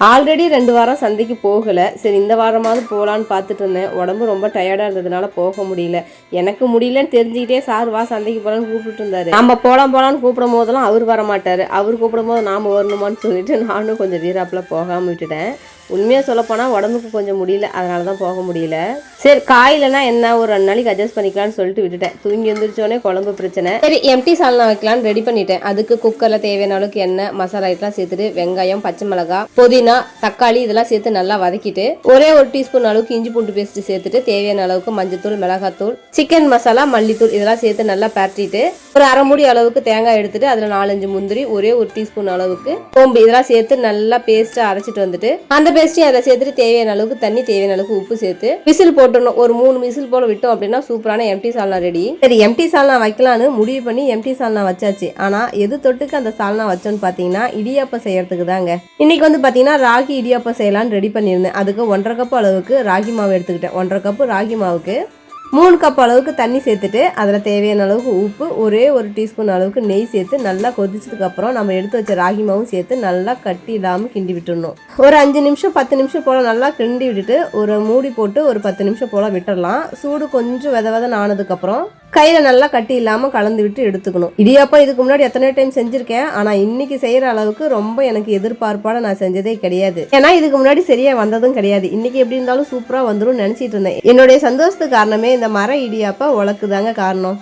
Already 2 வாரம் சந்தைக்கு போகலை. சரி இந்த வாரமாவது போகலான்னு பார்த்துட்டு இருந்தேன். உடம்பு ரொம்ப டயர்டாக இருந்ததுனால போக முடியல. எனக்கு முடியலன்னு தெரிஞ்சுக்கிட்டே சார் வா சந்தைக்கு போகலான்னு கூப்பிட்டு இருந்தாரு. நம்ம போகலான்னு கூப்பிடும் போதெல்லாம் அவர் வர மாட்டார். அவர் கூப்பிடும் போது நாம் வரணுமான்னு சொல்லிட்டு நானும் கொஞ்சம் வீராப்பில் போகாமல் விட்டுட்டேன். உண்மையாக சொல்லப்போனால் உடம்புக்கு கொஞ்சம் முடியல, அதனால தான் போக முடியல. சரி காயிலனா என்ன ஒரு 2 நாளைக்கு அட்ஜஸ்ட் பண்ணிக்கலாம்னு சொல்லிட்டு விட்டுட்டேன். தூங்கி எழுந்திரிச்சோடனே குழம்பு பிரச்சனை. சரி எம்டி சால்னா வைக்கலான்னு ரெடி பண்ணிட்டேன். அதுக்கு குக்கரில் தேவையான அளவுக்கு எண்ணெய், மசாலா ஐட்டெல்லாம் சேர்த்துட்டு வெங்காயம், பச்சை மிளகாய், புதினா, தக்காளி இதெல்லாம் சேர்த்து நல்லா வதக்கிட்டு ஒரே 1 டீஸ்பூன் அளவுக்கு இஞ்சி பூண்டு பேஸ்ட் சேர்த்துட்டு தேவையான அளவுக்கு மஞ்சத்தூள், மிளகாத்தூள், சிக்கன் மசாலா, மல்லித்தூள் இதெல்லாம் சேர்த்து நல்லா பரட்டிட்டு ஒரு அரை மூடி அளவுக்கு தேங்காய் எடுத்துட்டு அதில் 4-5 முந்திரி, ஒரே 1 டீஸ்பூன் அளவுக்கு சோம்பு இதெல்லாம் சேர்த்து நல்லா பேஸ்ட்டாக அரைச்சிட்டு வந்துட்டு அந்த பேஸ்ட்டையும் அதில் சேர்த்துட்டு தேவையான அளவுக்கு தண்ணி, தேவையான அளவுக்கு உப்பு சேர்த்து விசில் போட்டுடணும். ஒரு 3 விசில் போல விட்டோம் அப்படின்னா சூப்பரான எம்டி சால்னா ரெடி. சரி எம்டி சால்னா வைக்கலான்னு முடிவு பண்ணி எம்டி சால்னா வச்சாச்சு. ஆனால் எது தொட்டுக்கு அந்த சால்னா வச்சோன்னு பார்த்தீங்கன்னா இடியாப்பம் செய்யறதுக்கு தாங்க. இன்னைக்கு வந்து பார்த்தீங்கன்னா ராகி இடியாப்பம் செய்யலான்னு ரெடி பண்ணியிருந்தேன். அதுக்கு 1.5 கப் அளவுக்கு ராகி மாவு எடுத்துக்கிட்டேன். 1.5 கப்பு ராகி மாவுக்கு 3 கப் அளவுக்கு தண்ணி சேர்த்துட்டு அதில் தேவையான அளவுக்கு உப்பு, ஒரே 1 டீஸ்பூன் அளவுக்கு நெய் சேர்த்து நல்லா கொதிச்சதுக்கப்புறம் நம்ம எடுத்து வச்ச ராகி மாவும் சேர்த்து நல்லா கட்டி இல்லாமல் கிண்டி விட்டுடணும். ஒரு 5 நிமிஷம் 10 நிமிஷம் போல் நல்லா கிண்டி விட்டுட்டு ஒரு மூடி போட்டு ஒரு 10 நிமிஷம் போல் விட்டுடலாம். சூடு கொஞ்சம் வெதவெதன்னு ஆனதுக்கப்புறம் கையில் நல்லா கட்டி இல்லாமல் கலந்து விட்டு எடுத்துக்கணும். இடியாப்பம் இதுக்கு முன்னாடி எத்தனை டைம் செஞ்சுருக்கேன். ஆனால் இன்னைக்கு செய்கிற அளவுக்கு ரொம்ப எனக்கு எதிர்பார்ப்பாட நான் செஞ்சதே கிடையாது. ஏன்னா இதுக்கு முன்னாடி சரியாக வந்ததும் கிடையாது. இன்னைக்கு எப்படி இருந்தாலும் சூப்பராக வந்துடும் நினச்சிட்டு இருந்தேன். என்னுடைய சந்தோஷத்துக்கு காரணமே இந்த மர இடியாப்ப உலக்கு தாங்க காரணம்.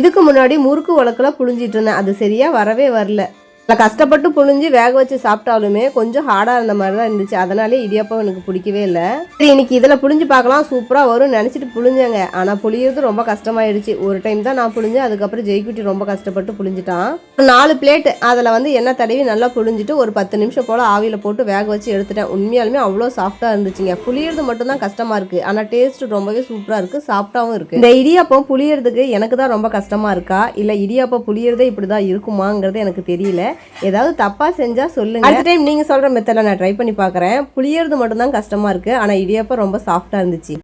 இதுக்கு முன்னாடி முறுக்கு உலக்கில் புழிஞ்சிட்டு இருந்தேன். அது சரியாக வரவே வரல. கஷ்டப்பட்டு புழிஞ்சு வேக வச்சு சாப்பிட்டாலுமே கொஞ்சம் ஹார்டாக இருந்த மாதிரி தான் இருந்துச்சு. அதனாலே இடியாப்பம் எனக்கு பிடிக்கவே இல்லை. சரி இன்னைக்கு இதில் புழிஞ்சு பார்க்கலாம் சூப்பராக வரும்னு நினச்சிட்டு புழிஞ்சேங்க. ஆனால் புளியறது ரொம்ப கஷ்டமாயிடுச்சு. ஒரு டைம் தான் நான் புழிஞ்சேன். அதுக்கப்புறம் ஜெய்குட்டி ரொம்ப கஷ்டப்பட்டு புழிஞ்சிட்டான். 4 பிளேட்டு அதில் வந்து எண்ணெய் தடவி நல்லா புழிஞ்சிட்டு ஒரு 10 நிமிஷம் போல் ஆவியில் போட்டு வேக வச்சு எடுத்துட்டேன். உண்மையாலுமே அவ்வளோ சாஃப்டாக இருந்துச்சுங்க. புளியறது மட்டும் தான் கஷ்டமாக இருக்குது. ஆனால் டேஸ்ட் ரொம்பவே சூப்பராக இருக்குது, சாஃப்டாகவும் இருக்குது. இந்த இடியாப்பம் புளியறதுக்கு எனக்கு தான் ரொம்ப கஷ்டமாக இருக்கா இல்லை இடியாப்பம் புளியறதே இப்படி தான் இருக்குமாங்கிறது எனக்கு தெரியல. ஏதாவது தப்பா செஞ்சா சொல்லுங்க. அடுத்த டைம் நீங்க சொல்ற மெத்தட்ல நான் ட்ரை பண்ணி பார்க்குறேன். புளியறது மட்டும் தான் கஷ்டமா இருக்கு. ஆனா இடியாப்பம் ரொம்ப சாஃப்டா இருந்துச்சு.